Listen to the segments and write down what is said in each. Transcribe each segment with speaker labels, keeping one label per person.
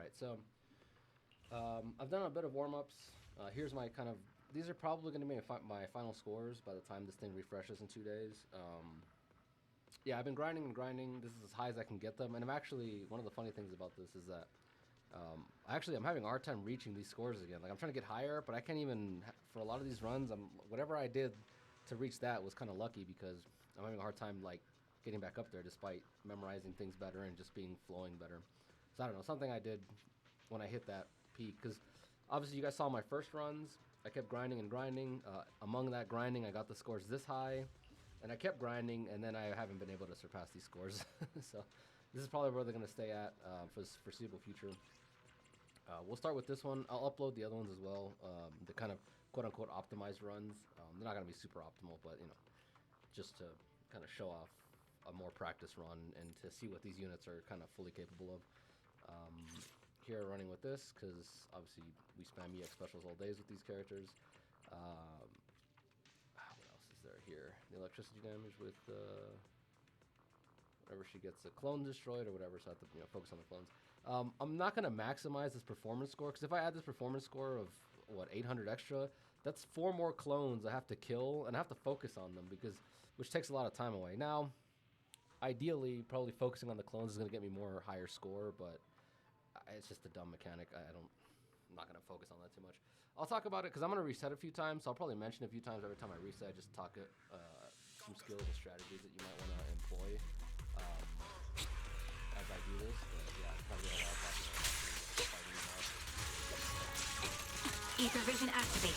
Speaker 1: right, so I've done a bit of warm-ups. Here's my kind of, these are probably going to be my final scores by the time this thing refreshes in 2 days. Yeah, I've been grinding and grinding. This is as high as I can get them. And I'm actually, one of the funny things about this is that I'm having a hard time reaching these scores again. Like, I'm trying to get higher, but I can't even, for a lot of these runs, whatever I did to reach that was kind of lucky because I'm having a hard time, like, getting back up there despite memorizing things better and just being flowing better. So I don't know, something I did when I hit that peak, because obviously you guys saw my first runs. I kept grinding and grinding. Among that grinding, I got the scores this high, and I kept grinding, and then I haven't been able to surpass these scores. So this is probably where they're going to stay at for the foreseeable future. We'll start with this one. I'll upload the other ones as well, the kind of quote-unquote optimized runs. They're not going to be super optimal, but, you know, just to kind of show off a more practice run and to see what these units are kind of fully capable of. Here running with this, because obviously we spam EX specials all days with these characters. What else is there here? The electricity damage with whenever she gets a clone destroyed or whatever, so I have to, you know, focus on the clones. I'm not going to maximize this performance score, because if I add this performance score of, what, 800 extra, that's 4 more clones I have to kill, and I have to focus on them, which takes a lot of time away. Now, ideally, probably focusing on the clones is going to get me more higher score, but it's just a dumb mechanic. I'm not going to focus on that too much. I'll talk about it because I'm going to reset a few times, so I'll probably mention a few times every time I reset, just talk some skills and strategies that you might want to employ as I do this. But yeah, it's probably a lot of talking about
Speaker 2: Ether vision activate.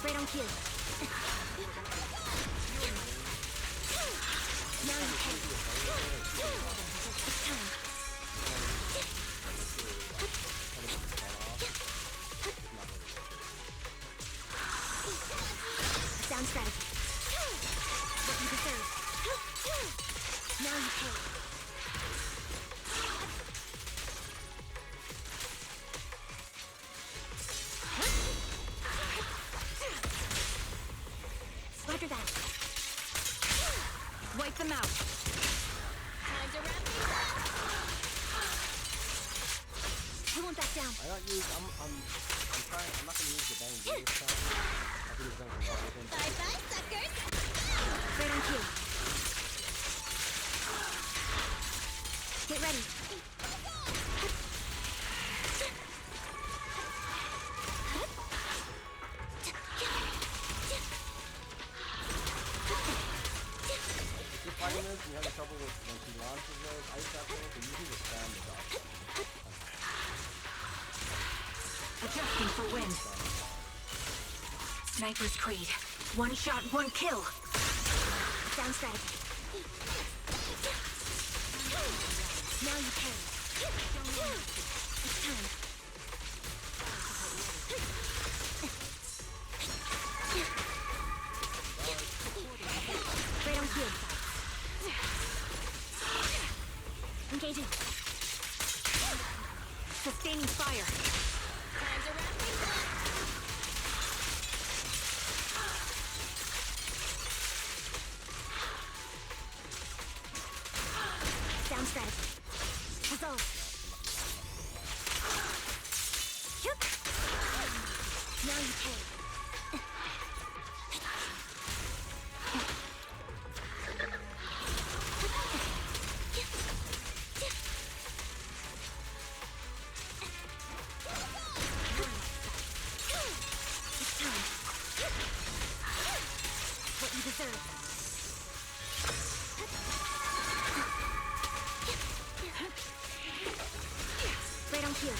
Speaker 2: Right on cue. Now you can. It's time. Sound strategy. What you deserve. Now you pay. Roger that. Wipe them out. Time to wrap things up. I won't back down.
Speaker 1: I'm not gonna use the bang this time. I'll use them from everything.
Speaker 2: Bye bye, suckers. Right on cue. Get ready.
Speaker 1: Fighting this, and you have trouble with when she launches those ice apples, so usually just spam the dodge.
Speaker 2: Adjusting for wind. Sniper's Creed. One shot, one kill. Sound strategy. Now you pay. It's time. Right on cue. Engaging. Sustaining fire. Time to wrap things up. Sound strategy. Resolve. Now you pay. Right on cue.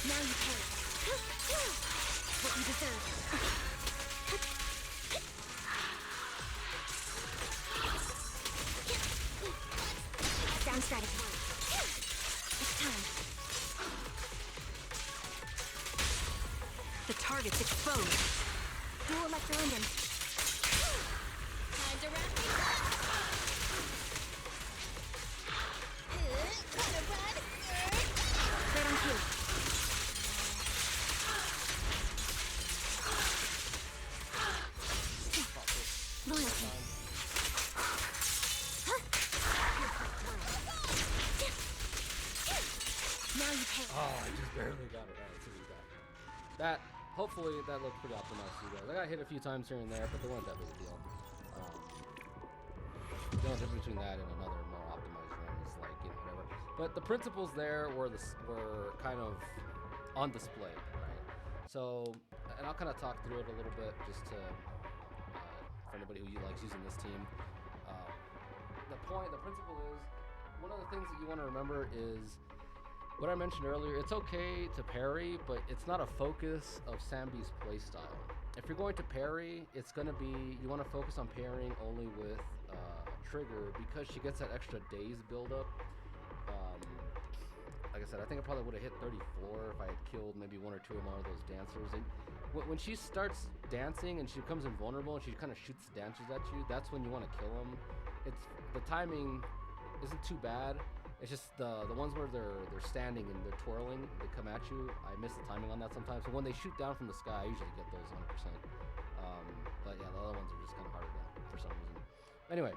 Speaker 2: Now you pay. What you deserve. Sound strategy. It's time. The target's exposed. Dual electro engine. Time to wrap things up. Right on cue.
Speaker 1: Oh, I just barely got it. Alright, let's see what we got. That, hopefully, that looked pretty optimized to you guys. I got hit a few times here and there, but they weren't that big a deal. The only difference between that and another more optimized run is like, you know, whatever. But the principles there were kind of on display, right? So, and I'll kind of talk through it a little bit just to, for anybody who likes using this team. The principle is, one of the things that you want to remember is what I mentioned earlier. It's okay to parry, but it's not a focus of Sanby's playstyle. If you're going to parry, it's going to be, you want to focus on parrying only with Trigger because she gets that extra daze buildup. Like I said, I think I probably would have hit 34 if I had killed maybe one or two of those dancers. And when she starts dancing and she becomes invulnerable and she kind of shoots dancers at you, that's when you want to kill them. The timing isn't too bad. It's just the ones where they're standing and they're twirling, they come at you. I miss the timing on that sometimes. So when they shoot down from the sky, I usually get those 100%. But yeah, the other ones are just kind of harder to for some reason. Anyway,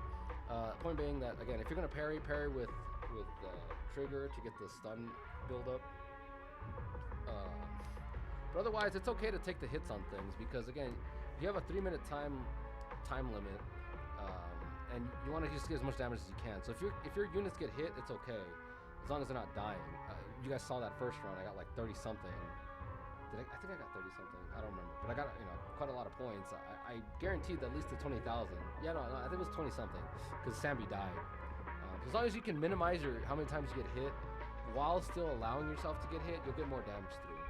Speaker 1: point being that again, if you're gonna parry with Trigger to get the stun build up. But otherwise, it's okay to take the hits on things because again, you have a 3-minute time limit. And you want to just get as much damage as you can. So if your units get hit, it's okay, as long as they're not dying. You guys saw that first run. I got like 30 something. I think I got 30 something. I don't remember, but I got quite a lot of points. I guaranteed at least the 20,000. Yeah, no, I think it was 20 something because Sanby died. So as long as you can minimize how many times you get hit while still allowing yourself to get hit, you'll get more damage through.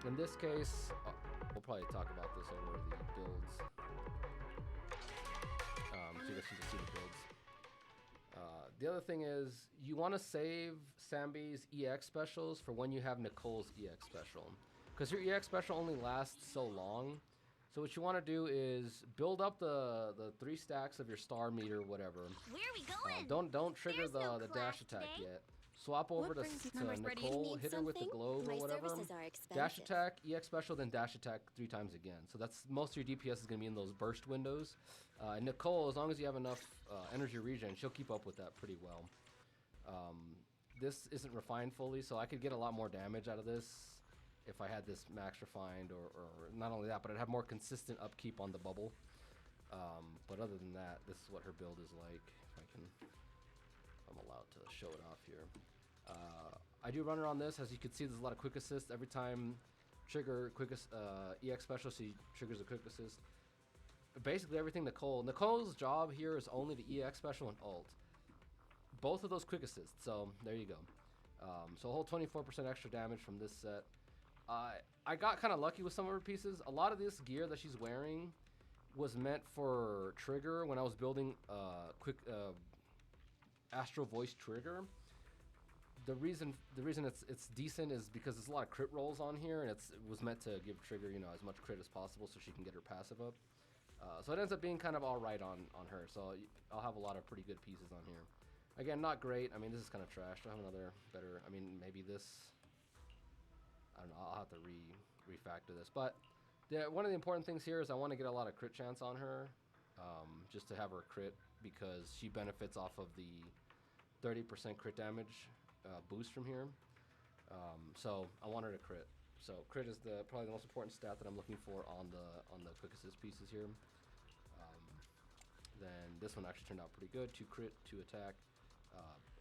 Speaker 1: In this case, we'll probably talk about this over the builds. So you guys can just see the builds. The other thing is you want to save Sanby's EX specials for when you have Nicole's EX special, because your EX special only lasts so long. So what you want to do is build up the 3 stacks of your star meter, whatever.
Speaker 2: Where are we going?
Speaker 1: Don't trigger
Speaker 2: There's no
Speaker 1: the
Speaker 2: class
Speaker 1: dash attack
Speaker 2: today.
Speaker 1: yet. Swap over to Nicole, hit her with the globe or whatever. Dash attack, EX special, then dash attack 3 times again. So that's most of your DPS is going to be in those burst windows. Nicole, as long as you have enough energy regen, she'll keep up with that pretty well. This isn't refined fully, so I could get a lot more damage out of this if I had this max refined, or not only that, but I'd have more consistent upkeep on the bubble. But other than that, this is what her build is like. If I'm allowed to show it off here. I do run her on this. As you can see, there's a lot of quick assist. Every time trigger EX special, she triggers a quick assist. Basically everything Nicole's job here is only the EX special and ult. Both of those quick assists, so there you go. So a whole 24% extra damage from this set. I got kind of lucky with some of her pieces. A lot of this gear that she's wearing was meant for trigger when I was building quick Astral Voice trigger. The reason it's decent is because there's a lot of crit rolls on here, and it was meant to give trigger as much crit as possible so she can get her passive up. So it ends up being kind of alright on her. So I'll have a lot of pretty good pieces on here. Again, not great. I mean, this is kind of trash. I'll have another better. I mean, maybe this. I don't know. I'll have to refactor this. But one of the important things here is I want to get a lot of crit chance on her, just to have her crit, because she benefits off of the 30% crit damage boost from here. So I want her to crit. So crit is probably the most important stat that I'm looking for on the quick assist pieces here. Then this one actually turned out pretty good. 2 crit, 2 attack,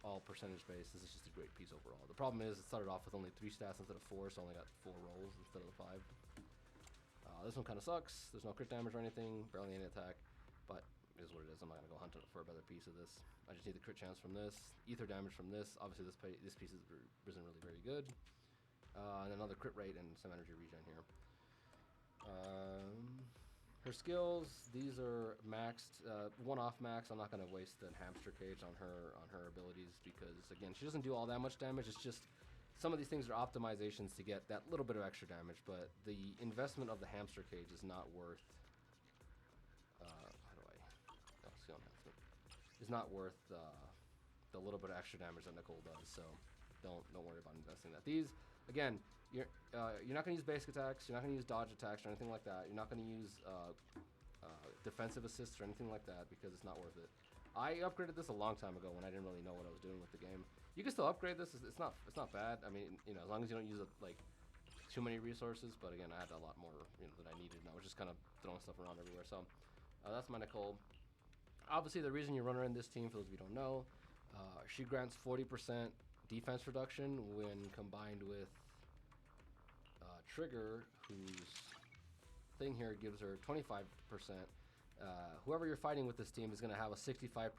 Speaker 1: all percentage based. This is just a great piece overall. The problem is it started off with only 3 stats instead of 4, so I only got 4 rolls instead of the 5. This one kind of sucks. There's no crit damage or anything, barely any attack, but it is what it is. I'm not gonna go hunt for a better piece of this. I just need the crit chance from this, ether damage from this. Obviously, this piece isn't really very good. And another crit rate and some energy regen here. Her skills, these are maxed, one-off max. I'm not going to waste an hamster cage on her abilities because, again, she doesn't do all that much damage. It's just some of these things are optimizations to get that little bit of extra damage, but the investment of the hamster cage is not worth. Skill enhancement is not worth the little bit of extra damage that Nicole does. So don't worry about investing that. These, again, you're not going to use basic attacks. You're not going to use dodge attacks or anything like that. You're not going to use defensive assists or anything like that because it's not worth it. I upgraded this a long time ago when I didn't really know what I was doing with the game. You can still upgrade this. It's not bad. I mean, you know, as long as you don't use it like too many resources. But again, I had a lot more, you know, than I needed, and I was just kind of throwing stuff around everywhere. So that's my Nicole. Obviously, the reason you run her in this team, for those of you who don't know, she grants 40% defense reduction when combined with Trigger, whose thing here gives her 25%. Whoever you're fighting with this team is going to have a 65%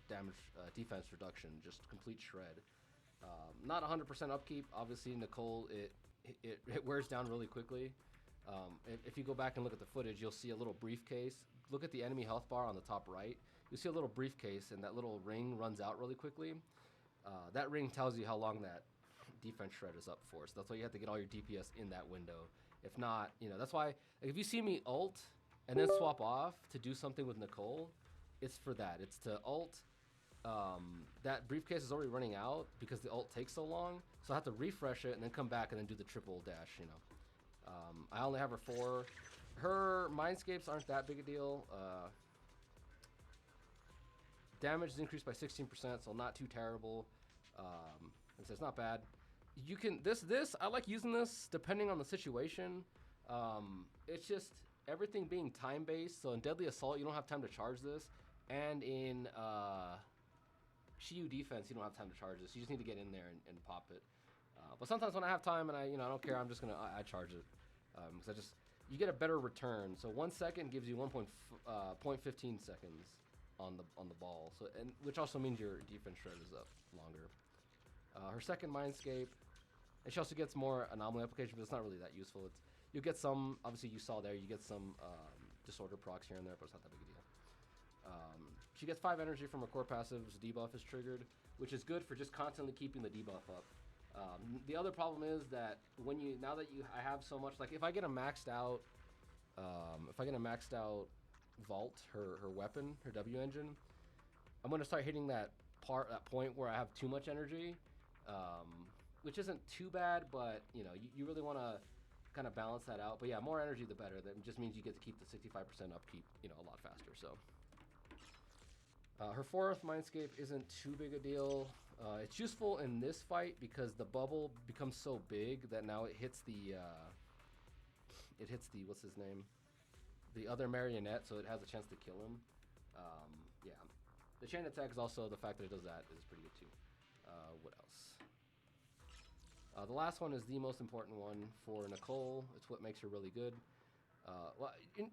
Speaker 1: damage defense reduction, just complete shred. Not 100% upkeep. Obviously, Nicole, it wears down really quickly. If you go back and look at the footage, you'll see a little briefcase. Look at the enemy health bar on the top right. You see a little briefcase, and that little ring runs out really quickly. That ring tells you how long that defense shred is up for. So that's why you have to get all your DPS in that window. If not, you know, that's why, like, if you see me ult and then swap off to do something with Nicole, it's for that. It's to ult. That briefcase is already running out because the ult takes so long. So I have to refresh it and then come back and then do the triple dash, you know. I only have her 4. Her mindscapes aren't that big a deal. Damage is increased by 16%, so not too terrible. It's not bad. You can this I like using this depending on the situation. It's just everything being time based. So in Deadly Assault, you don't have time to charge this, and in Shiyu defense, you don't have time to charge this. You just need to get in there and pop it. But sometimes when I have time and I don't care, I'm just gonna I charge it because you get a better return. So 1 second gives you 0.15 seconds on the ball. So which also means your defense shred is up longer. Her second mindscape, and she also gets more anomaly application, but it's not really that useful. You get some, obviously you saw there, you get some disorder procs here and there, but it's not that big a deal. She gets 5 energy from her core passives. Debuff is triggered, which is good for just constantly keeping the debuff up. The other problem is that I have so much, like if I get a maxed out vault, her weapon, her W engine, I'm gonna start hitting that point where I have too much energy, which isn't too bad, but you know, you really want to kind of balance that out. But yeah, more energy the better. That just means you get to keep the 65% upkeep, you know, a lot faster. So her 4th mindscape isn't too big a deal. It's useful in this fight because the bubble becomes so big that now it hits the what's his name, the other marionette, so it has a chance to kill him. Yeah, the chain attack is also, the fact that it does that is pretty good too. What else? The last one is the most important one for Nicole. It's what makes her really good.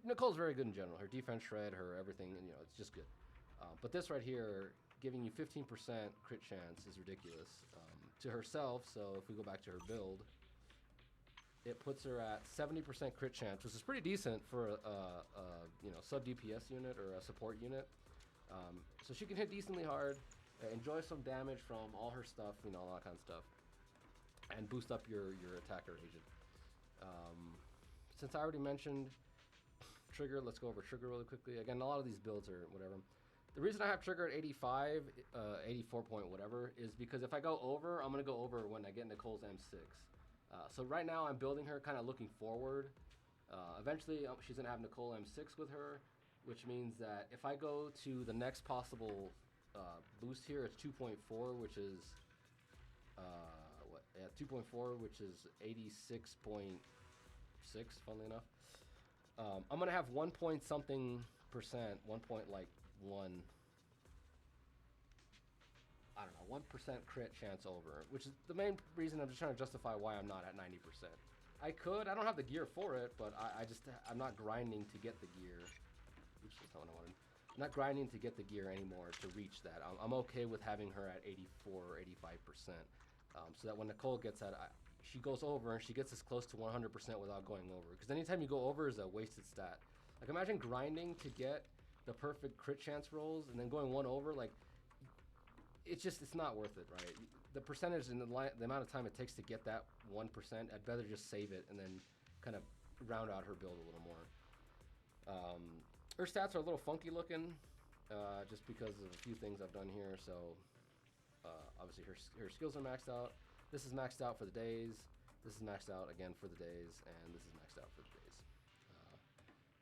Speaker 1: Nicole's very good in general. Her defense shred, her everything, and you know, it's just good. But this right here, giving you 15% crit chance, is ridiculous to herself. So if we go back to her build, it puts her at 70% crit chance, which is pretty decent for a sub DPS unit or a support unit. So she can hit decently hard, enjoy some damage from all her stuff, you know, all that kind of stuff, and boost up your attacker agent. Since I already mentioned Trigger, let's go over Trigger really quickly. Again, a lot of these builds are whatever. The reason I have Trigger at 85, 84 point whatever, is because if I go over, I'm going to go over when I get Nicole's M6. So right now I'm building her kind of looking forward. Eventually she's going to have Nicole M6 with her, which means that if I go to the next possible boost here, it's 2.4, which is 2.4, which is 86.6, funnily enough. I'm going to have 1 point something percent, 1 point like 1, I don't know, 1% crit chance over, which is the main reason I'm just trying to justify why I'm not at 90%. I don't have the gear for it, but I'm not grinding to get the gear. Oops, that's not what I wanted. I'm not grinding to get the gear anymore to reach that. I'm okay with having her at 84 or 85%, so that when Nicole gets at, she goes over and she gets as close to 100% without going over. Because anytime you go over is a wasted stat. Like imagine grinding to get the perfect crit chance rolls and then going 1 over, like it's not worth it, right? The percentage and the amount of time it takes to get that 1%, I'd better just save it and then kind of round out her build a little more. Her stats are a little funky looking, just because of a few things I've done here. So obviously her skills are maxed out. This is maxed out for the days. This is maxed out again for the days, and this is maxed out for the days.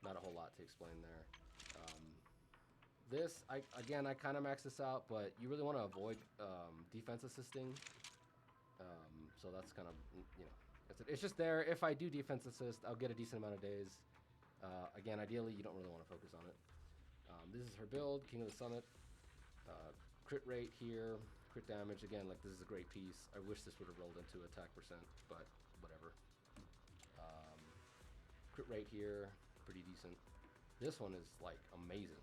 Speaker 1: Not a whole lot to explain there. This, again, I kind of max this out, but you really want to avoid defense assisting. So that's kind of, you know, it's just there. If I do defense assist, I'll get a decent amount of days. Again, ideally, you don't really want to focus on it. This is her build, King of the Summit. Crit rate here, crit damage. Again, like this is a great piece. I wish this would have rolled into attack percent, but whatever. Crit rate here, pretty decent. This one is like amazing.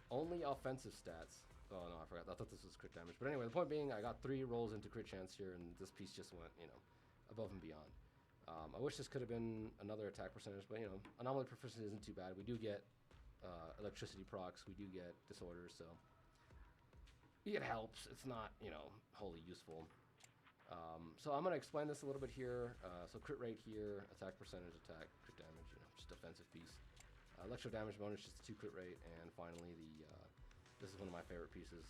Speaker 1: Only offensive stats. Oh no, I forgot. I thought this was crit damage. But anyway, the point being, I got 3 rolls into crit chance here, and this piece just went, you know, above and beyond. I wish this could have been another attack percentage, but you know, anomaly proficiency isn't too bad. We do get electricity procs. We do get disorders, so it helps. It's not, you know, wholly useful. So I'm gonna explain this a little bit here. So crit rate here, attack percentage, attack, crit damage. You know, just defensive piece. Electro damage bonus, just a 2 crit rate, and finally the this is one of my favorite pieces.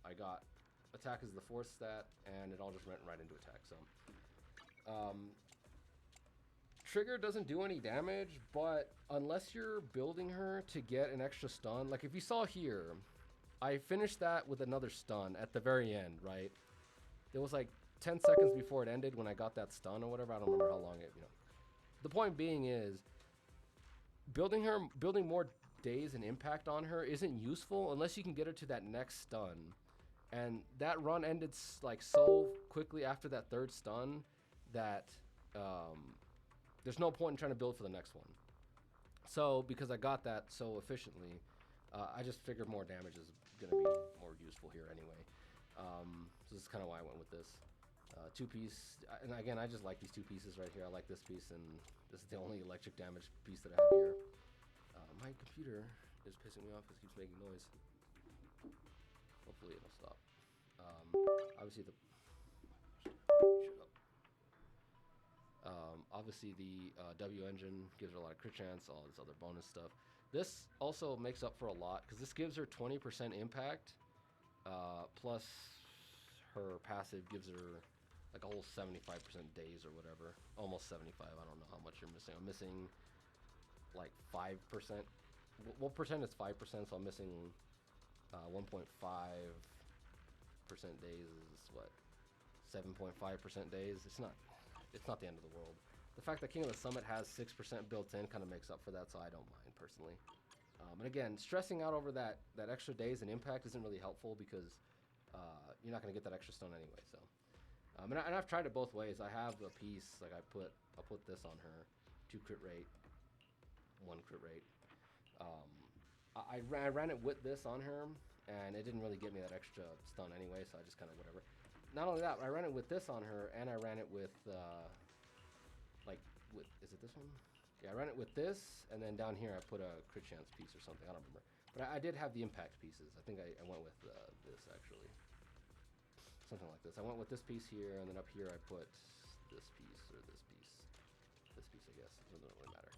Speaker 1: I got attack is the 4th stat, and it all just went right into attack. So trigger doesn't do any damage, but unless you're building her to get an extra stun, like if you saw here, I finished that with another stun at the very end, right? There was like 10 seconds before it ended when I got that stun or whatever. I don't remember how long it, you know. The point being is, building more days and impact on her isn't useful unless you can get her to that next stun. And that run ended like so quickly after that 3rd stun that there's no point in trying to build for the next one. So because I got that so efficiently, I just figured more damage is gonna be more useful here anyway. So this is kind of why I went with this 2-piece. And again, I just like these 2 pieces right here. I like this piece, and this is the only electric damage piece that I have here. My computer is pissing me off because it keeps making noise. Hopefully it'll stop. Obviously the shut up. Obviously the W engine gives her a lot of crit chance, all this other bonus stuff. This also makes up for a lot because this gives her 20% impact, plus her passive gives her like a whole 75% days or whatever, almost 75. I don't know how much you're missing. I'm missing like 5%. What percent is 5%? So I'm missing 1.5% days is what, 7.5% days. It's not the end of the world. The fact that King of the Summit has 6% built in kind of makes up for that, so I don't mind personally. And again, stressing out over that extra days and impact isn't really helpful because you're not going to get that extra stun anyway. So, and I've tried it both ways. I have a piece like I'll put this on her, 2 crit rate, 1 crit rate. I ran it with this on her, and it didn't really get me that extra stun anyway, so I just kind of whatever. Not only that, I ran it with this on her, and I ran it with is it this one? Yeah, I ran it with this, and then down here I put a crit chance piece or something. I don't remember, but I did have the impact pieces. I think I went with this actually, something like this. I went with this piece here, and then up here I put this piece or this piece, I guess. It doesn't really matter.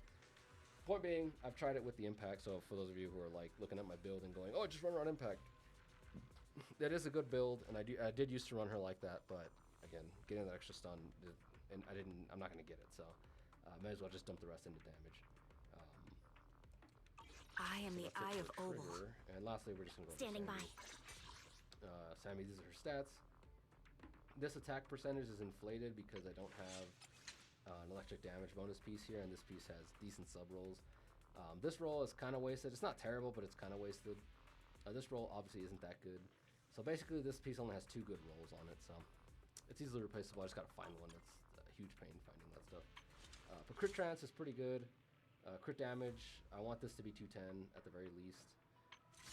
Speaker 1: Point being, I've tried it with the impact, so for those of you who are like looking at my build and going, oh, just run around impact, that is a good build, and I did used to run her like that, but again, getting that extra stun, and I'm not going to get it, so may as well just dump the rest into damage.
Speaker 2: I am the Eye of Obel.
Speaker 1: And lastly, we're just going to go
Speaker 2: Standing by.
Speaker 1: Sanby, these are her stats. This attack percentage is inflated because I don't have an electric damage bonus piece here, and this piece has decent sub rolls. This roll is kind of wasted. It's not terrible, but it's kind of wasted. This roll obviously isn't that good. So basically, this piece only has 2 good rolls on it, so it's easily replaceable. I just got to find one. That's a huge pain finding that stuff. But crit trance is pretty good. Crit damage, I want this to be 210 at the very least.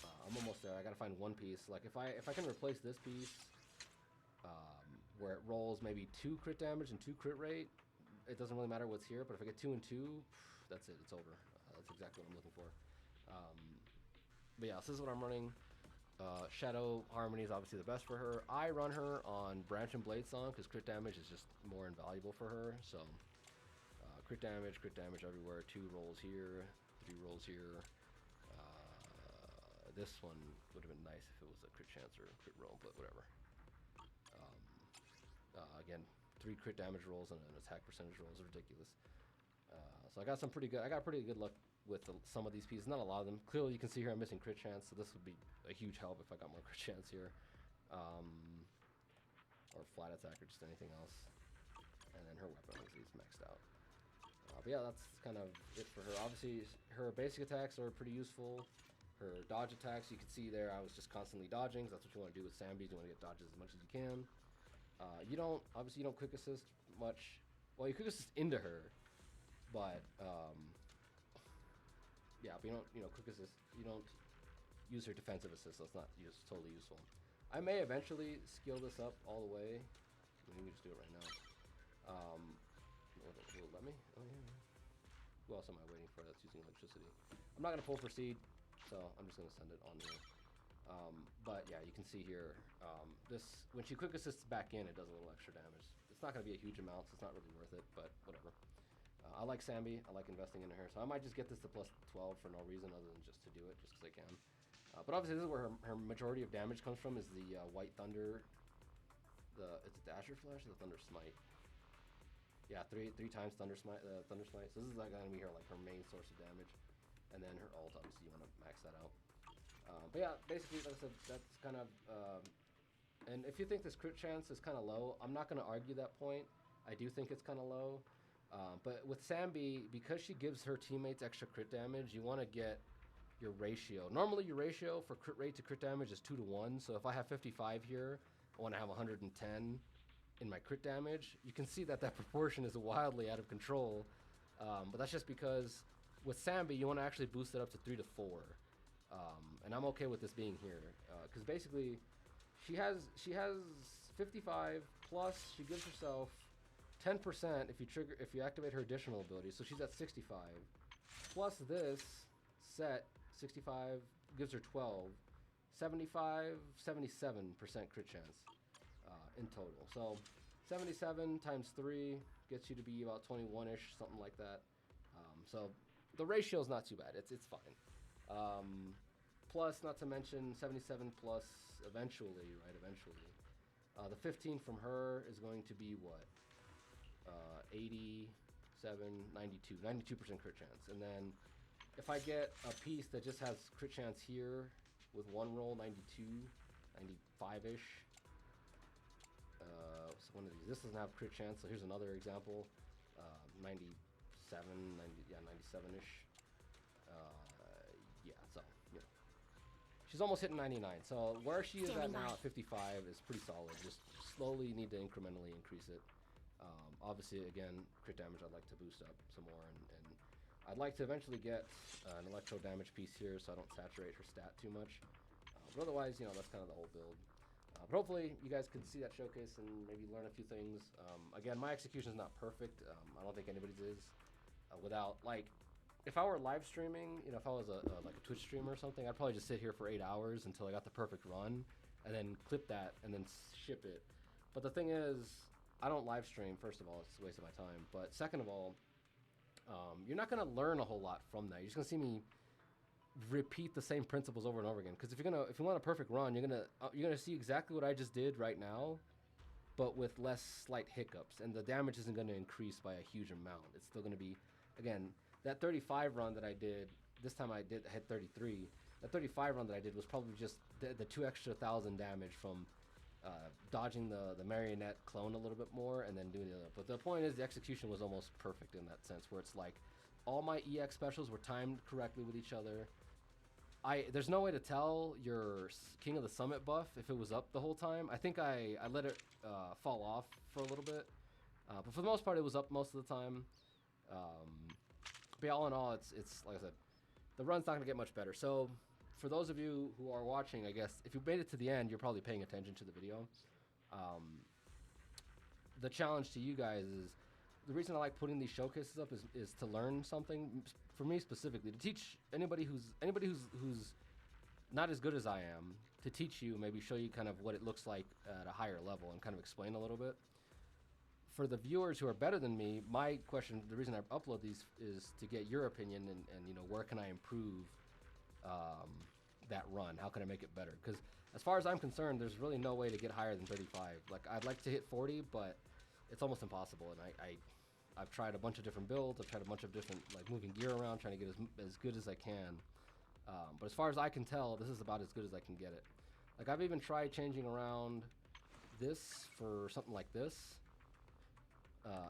Speaker 1: I'm almost there. I got to find one piece. Like if I can replace this piece, where it rolls maybe 2 crit damage and 2 crit rate, it doesn't really matter what's here. But if I get 2 and 2, that's it. It's over. That's exactly what I'm looking for. But yeah, so this is what I'm running. Shadow Harmony is obviously the best for her. I run her on Branch and Blade Song because crit damage is just more invaluable for her. So crit damage everywhere. 2 rolls here, 3 rolls here. This one would have been nice if it was a crit chance or a crit roll, but whatever. Again, 3 crit damage rolls and an attack percentage roll is ridiculous. So I got pretty good luck with some of these pieces. Not a lot of them. Clearly, you can see here I'm missing crit chance, so this would be a huge help if I got more crit chance here, or flat attack or just anything else. And then her weapon is maxed out. But yeah, that's kind of it for her. Obviously, her basic attacks are pretty useful. Her dodge attacks, you can see there, I was just constantly dodging. So that's what you want to do with Sanby. You want to get dodges as much as you can. You don't quick assist much. Well, you quick assist into her, but yeah, but you don't quick assist. You don't use her defensive assist. So it's not totally useful. I may eventually skill this up all the way. Maybe we just do it right now. Will it let me? Oh yeah. Who else am I waiting for that's using electricity? I'm not gonna pull proceed, so I'm just gonna send it on here. But yeah, you can see here, this when she quick assists back in, it does a little extra damage. It's not gonna be a huge amount, so it's not really worth it, but whatever. I like Sanby. I like investing in her, so I might just get this to plus 12 for no reason other than just to do it, just because I can. But obviously, this is where her majority of damage comes from, is the White Thunder. It's the Dasher Flash or the Thunder Smite. Yeah, three times Thunder Smite. Thunder Smite. So this is like gonna be her main source of damage, and then her ult. Obviously, you want to max that out. But yeah, basically, like I said, that's kind of. And if you think this crit chance is kind of low, I'm not gonna argue that point. I do think it's kind of low, but with Sanby, because she gives her teammates extra crit damage, you want to get your ratio. Normally, your ratio for crit rate to crit damage is 2 to 1. So if I have 55 here, I want to have 110 in my crit damage. You can see that proportion is wildly out of control, but that's just because with Sanby you want to actually boost it up to 3 to 4, and I'm okay with this being here because basically she has 55 plus she gives herself 10% if you activate her additional ability, so she's at 65 plus this set 65 gives her 12, 75, 77% crit chance in total. So 77 times 3 gets you to be about 21-ish, something like that. So the ratio is not too bad. It's fine. Plus, not to mention 77 plus eventually, right? Eventually. The 15 from her is going to be what? 87, 92. 92% crit chance. And then if I get a piece that just has crit chance here with one roll, 92, 95-ish. So one of these. This doesn't have crit chance, so here's another example. 97, 97-ish. Yeah, so, you know. She's almost hitting 99. So where she is at now at 55 is pretty solid. Just slowly need to incrementally increase it. Obviously, again, crit damage I'd like to boost up some more, and I'd like to eventually get an electro damage piece here so I don't saturate her stat too much. But otherwise, you know, that's kind of the whole build. But hopefully you guys can see that showcase and maybe learn a few things. Again, my execution is not perfect. I don't think anybody's is. Without, like, if I were live streaming, you know, if I was like a Twitch streamer or something, I'd probably just sit here for 8 hours until I got the perfect run, and then clip that and then ship it. But the thing is, I don't live stream. First of all, it's a waste of my time. But second of all, you're not gonna learn a whole lot from that. You're just gonna see me repeat the same principles over and over again. Because if you want a perfect run, you're gonna see exactly what I just did right now, but with less slight hiccups, and the damage isn't gonna increase by a huge amount. It's still gonna be, again, that 35 run that I did. This time I hit 33. That 35 run that I did was probably just the 2 extra 1,000 damage from dodging the marionette clone a little bit more and then doing the other. But the point is, the execution was almost perfect in that sense, where it's like all my EX specials were timed correctly with each other. There's no way to tell your King of the Summit buff if it was up the whole time. I think I let it fall off for a little bit, but for the most part it was up most of the time. But all in all, it's like I said, the run's not gonna get much better. So for those of you who are watching, I guess if you made it to the end, you're probably paying attention to the video. The challenge to you guys is, the reason I like putting these showcases up is to learn something. For me specifically, to teach anybody who's not as good as I am, to teach you, maybe show you kind of what it looks like at a higher level and kind of explain a little bit. For the viewers who are better than me, my question, the reason I upload these is to get your opinion and you know, where can I improve that run? How can I make it better? Because as far as I'm concerned, there's really no way to get higher than 35. Like, I'd like to hit 40, but it's almost impossible, and I've tried a bunch of different builds. I've tried a bunch of different like moving gear around, trying to get as good as I can. But as far as I can tell, this is about as good as I can get it. Like I've even tried changing around this for something like this,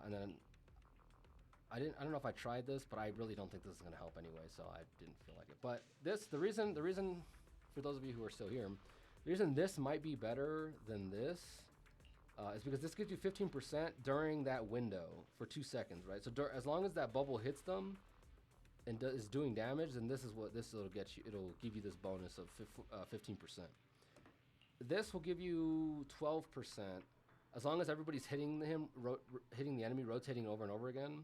Speaker 1: and then I don't know if I tried this, but I really don't think this is going to help anyway, so I didn't feel like it. But this, the reason for those of you who are still here, the reason this might be better than this is because this gives you 15% during that window for 2 seconds, right? So as long as that bubble hits them and is doing damage, then this is what this will get you. It'll give you this bonus of 15%. This will give you 12% as long as everybody's hitting hitting the enemy, rotating over and over again.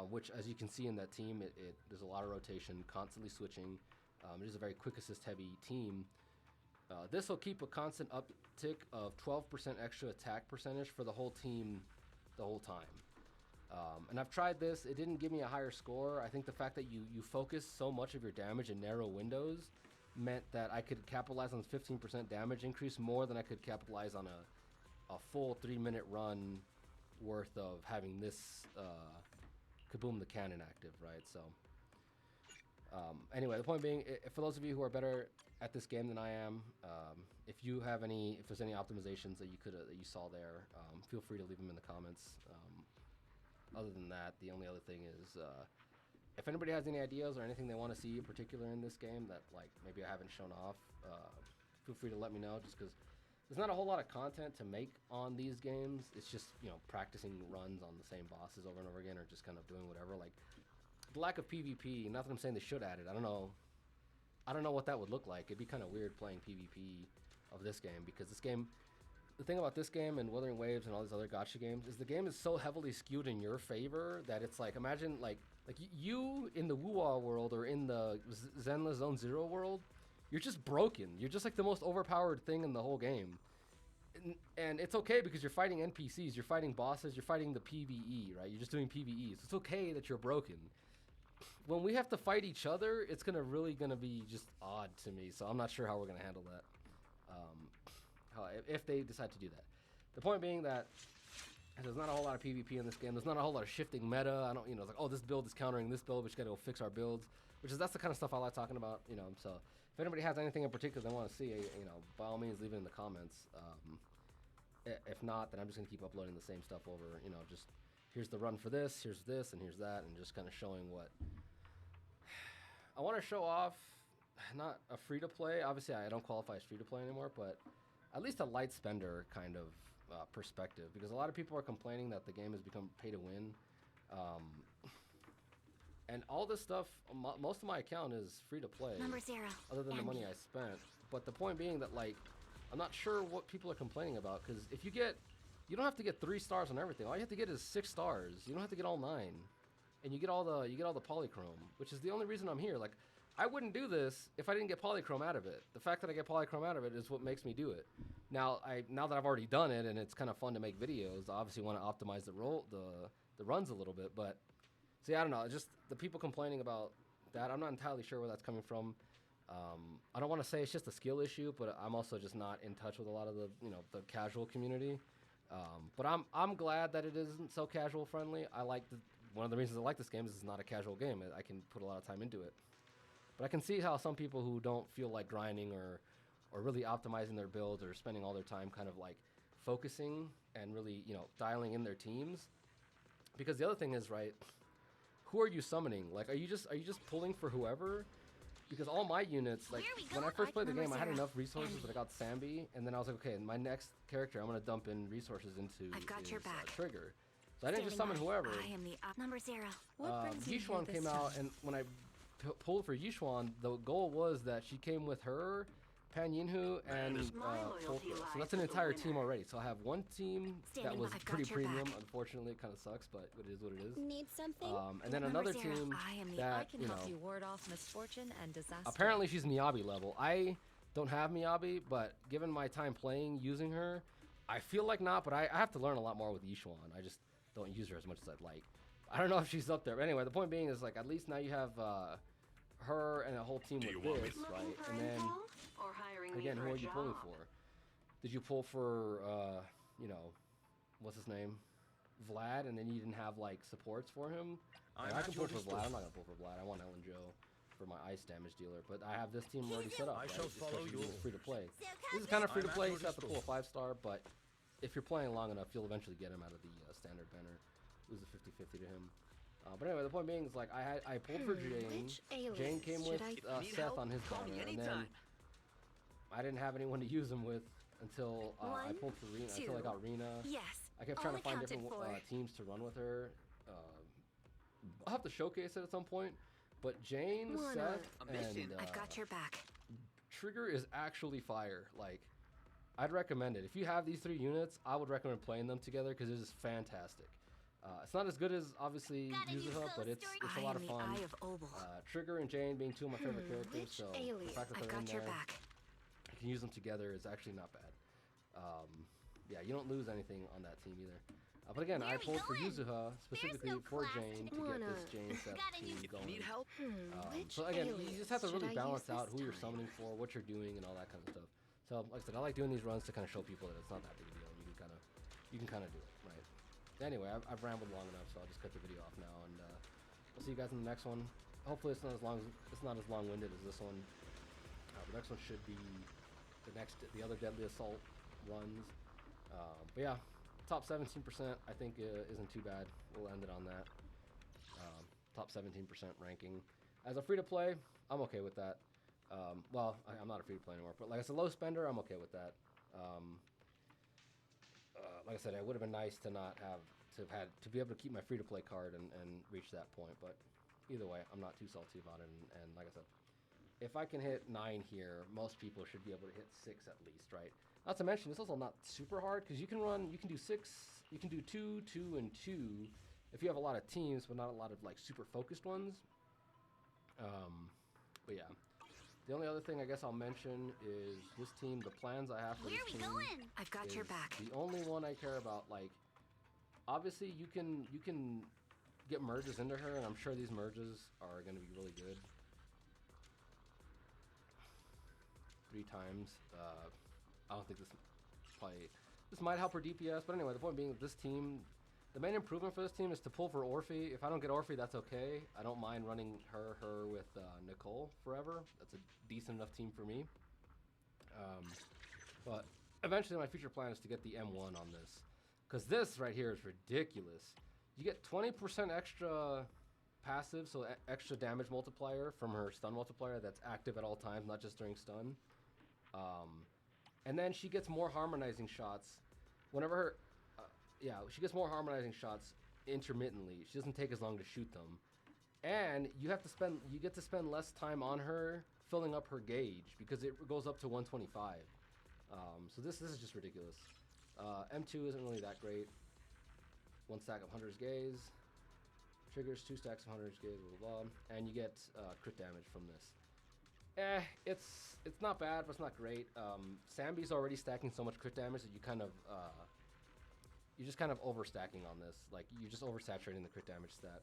Speaker 1: Which, as you can see in that team, there's a lot of rotation, constantly switching. It is a very quick assist heavy team. This will keep a constant uptick of 12% extra attack percentage for the whole team the whole time. And I've tried this. It didn't give me a higher score. I think the fact that you focus so much of your damage in narrow windows meant that I could capitalize on the 15% damage increase more than I could capitalize on a full 3-minute run worth of having this Kaboom the cannon active, right? So anyway, the point being, for those of you who are better at this game than I am, if there's any optimizations that you saw there, feel free to leave them in the comments. Other than that, the only other thing is if anybody has any ideas or anything they want to see in particular in this game that like maybe I haven't shown off, feel free to let me know, just because there's not a whole lot of content to make on these games. It's just, practicing runs on the same bosses over and over again, or just kind of doing whatever. Like, the lack of PvP, not that I'm saying they should add it. I don't know what that would look like. It'd be kind of weird playing PvP of this game, because this game, the thing about this game and Wuthering Waves and all these other gacha games is the game is so heavily skewed in your favor that it's like, imagine like you in the Wuwa world or in the Zenless Zone Zero world, you're just broken. You're just like the most overpowered thing in the whole game. And it's okay because you're fighting NPCs, you're fighting bosses, you're fighting the PvE, right? You're just doing PvE. So it's okay that you're broken. When we have to fight each other, it's really gonna be just odd to me. So I'm not sure how we're gonna handle that. If they decide to do that. The point being that there's not a whole lot of PvP in this game. There's not a whole lot of shifting meta. It's like, oh, this build is countering this build, we just gotta go fix our builds. That's the kind of stuff I like talking about, so if anybody has anything in particular they want to see, by all means leave it in the comments. If not, then I'm just gonna keep uploading the same stuff over, just here's the run for this, here's this, and here's that, and just kind of showing what I want to show off. Not a free-to-play, obviously I don't qualify as free-to-play anymore, but at least a light spender kind of perspective, because a lot of people are complaining that the game has become pay to win. And all this stuff, most of my account is free to play, other than the money I spent. But the point being that, like, I'm not sure what people are complaining about, because if you don't have to get 3 stars on everything. All you have to get is 6 stars. You don't have to get all 9, and you get all the polychrome, which is the only reason I'm here. Like, I wouldn't do this if I didn't get polychrome out of it. The fact that I get polychrome out of it is what makes me do it. Now that I've already done it and it's kind of fun to make videos, I obviously want to optimize the runs a little bit, but. See, I don't know, just the people complaining about that, I'm not entirely sure where that's coming from. I don't want to say it's just a skill issue, but I'm also just not in touch with a lot of the casual community. But I'm glad that it isn't so casual friendly. One of the reasons I like this game is it's not a casual game. I can put a lot of time into it. But I can see how some people who don't feel like grinding or really optimizing their builds or spending all their time kind of like focusing and really, dialing in their teams. Because the other thing is, right, who are you summoning? Like, are you just pulling for whoever? Because all my units, like, when I first played the game, I had enough resources that I got Sanby, and then I was like, okay, my next character, I'm gonna dump in resources into Trigger. So I didn't just summon whoever.
Speaker 2: I am the number 0.
Speaker 1: Yishuan came out, and when I pulled for Yishuan, the goal was that she came with her, Pan Yinhu, and Polka. So that's an entire team already. So I have one team that was pretty premium. Unfortunately, it kind of sucks, but it is what it is.
Speaker 3: Need something?
Speaker 1: And then another team that,
Speaker 3: I can help you ward off misfortune and disaster.
Speaker 1: Apparently she's Miyabi level. I don't have Miyabi, but given my time playing, using her, I feel like not, but I have to learn a lot more with Yishuan. I just don't use her as much as I'd like. I don't know if she's up there. But anyway, the point being is, like, at least now you have her and a whole team with this, right? And then, again, who are you pulling for? Did you pull for, what's his name? Vlad and then you didn't have like supports for him, like, I can pull for Vlad. I'm not gonna pull for Vlad. I want Ellen Joe for my ice damage dealer, but I have this team already set up. Right? It's free to play. This is kind of free to play. You have to pull a 5-star, but if you're playing long enough, you'll eventually get him out of the standard banner. Lose a 50-50 to him. But anyway, the point being is like I pulled for Jane. Jane came with Seth on his banner, and then I didn't have anyone to use him with until I pulled for Rena. Until I got Rena.
Speaker 2: Yes.
Speaker 1: I kept trying to find different teams to run with her. I'll have to showcase it at some point. But Jane, Seth, and
Speaker 2: I've got your back.
Speaker 1: Trigger is actually fire. Like, I'd recommend it. If you have these 3 units, I would recommend playing them together because it is fantastic. It's not as good as, obviously, Yuzuha, but it's a lot of fun. Trigger and Jane being 2 of my favorite characters, so the fact that they're in there, you can use them together is actually not bad. Yeah, you don't lose anything on that team either. But again, I pulled for Yuzuha specifically for Jane to get this Jane Seth team going.
Speaker 4: Need help?
Speaker 1: So again, you just have to really balance out who you're summoning for, what you're doing, and all that kind of stuff. So like I said, I like doing these runs to kind of show people that it's not that big a deal. You can kind of do it, right? Anyway, I've rambled long enough, so I'll just cut the video off now, and we'll see you guys in the next one. Hopefully, it's not as long-winded as this one. The next one should be the other Deadly Assault runs. But yeah, top 17% I think isn't too bad. We'll end it on that. Top 17% ranking. As a free-to-play, I'm okay with that. Well, I'm not a free-to-play anymore, but like as a low spender, I'm okay with that. Like I said, it would have been nice to not to be able to keep my free-to-play card and reach that point, but either way, I'm not too salty about it, and like I said, if I can hit 9 here, most people should be able to hit 6 at least, right? Not to mention, it's also not super hard, because you can do 6, you can do 2, 2, and 2, if you have a lot of teams, but not a lot of, like, super focused ones. But yeah. The only other thing I guess I'll mention is this team, the plans I have for this team.
Speaker 2: I've got your back.
Speaker 1: The only one I care about, like, obviously you can get merges into her, and I'm sure these merges are going to be really good. 3 times. I don't think this might help her DPS, but anyway, the point being that this team, the main improvement for this team is to pull for Orphe. If I don't get Orphe, that's okay. I don't mind running her with Nicole forever. That's a decent enough team for me. But eventually my future plan is to get the M1 on this, because this right here is ridiculous. You get 20% extra passive, so extra damage multiplier from her stun multiplier that's active at all times, not just during stun. And then she gets more harmonizing shots whenever her, she gets more harmonizing shots intermittently. She doesn't take as long to shoot them, and you get to spend less time on her filling up her gauge because it goes up to 125. So this is just ridiculous. M2 isn't really that great. 1 stack of Hunter's Gaze, triggers 2 stacks of Hunter's Gaze, blah blah blah, and you get crit damage from this. It's not bad, but it's not great. Sanby's already stacking so much crit damage that you're just kind of overstacking on this. Like, you're just oversaturating the crit damage stat.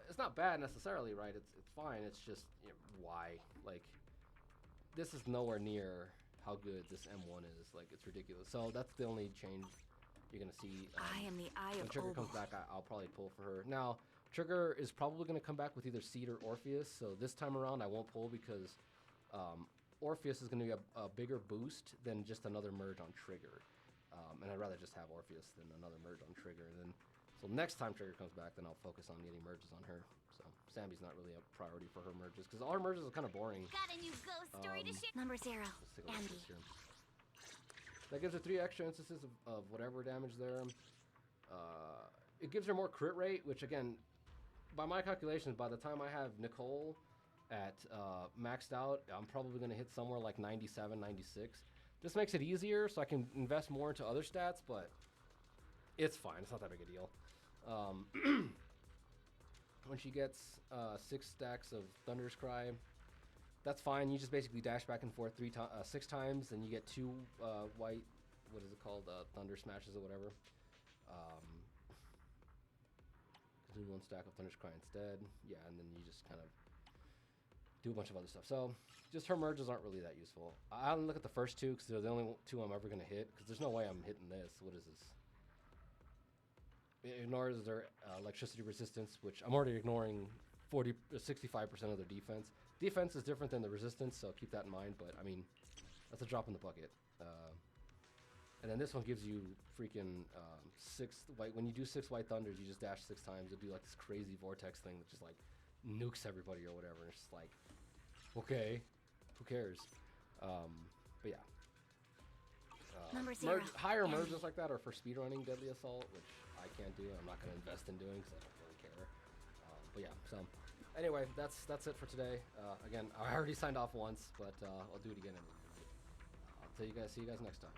Speaker 1: It's not bad necessarily, right? It's fine. It's just, you know, why? Like, this is nowhere near how good this M1 is. Like, it's ridiculous. So that's the only change you're gonna see.
Speaker 2: I am the eye
Speaker 1: when
Speaker 2: of
Speaker 1: Trigger comes back, I'll probably pull for her. Now, Trigger is probably gonna come back with either Seed or Orpheus. So this time around, I won't pull because Orpheus is gonna be a bigger boost than just another merge on Trigger. And I'd rather just have Orpheus than another merge on Trigger. And then, so next time Trigger comes back, then I'll focus on getting merges on her. So Sanby's not really a priority for her merges, because all her merges are kind of boring.
Speaker 2: Got a new ghost story to share. Number 0, Andy.
Speaker 1: That gives her 3 extra instances of whatever damage there. It gives her more crit rate, which again, by my calculations, by the time I have Nicole at maxed out, I'm probably going to hit somewhere like 97, 96. This makes it easier, so I can invest more into other stats, but it's fine. It's not that big a deal. When she gets 6 stacks of Thunder's Cry, that's fine. You just basically dash back and forth 6 times, and you get 2 white, what is it called, Thunder Smashes or whatever. Do 1 stack of Thunder's Cry instead. Yeah, and then you just kind of do a bunch of other stuff. So just her merges aren't really that useful. I don't look at the first 2 because they're the only 2 I'm ever going to hit, because there's no way I'm hitting this. What is this? It ignores their electricity resistance, which I'm already ignoring 65% of their defense. Defense is different than the resistance, so keep that in mind. But I mean, that's a drop in the bucket. And then this one gives you freaking 6 white. When you do 6 white thunders, you just dash 6 times. It'll do like this crazy vortex thing that just like nukes everybody or whatever. It's just like, okay, who cares? But yeah.
Speaker 2: Number 0.
Speaker 1: Higher merges like that are for speedrunning Deadly Assault, which I can't do. I'm not going to invest in doing because I don't really care. But yeah, so anyway, that's it for today. Again, I already signed off once, but I'll do it again anyway. See you guys next time.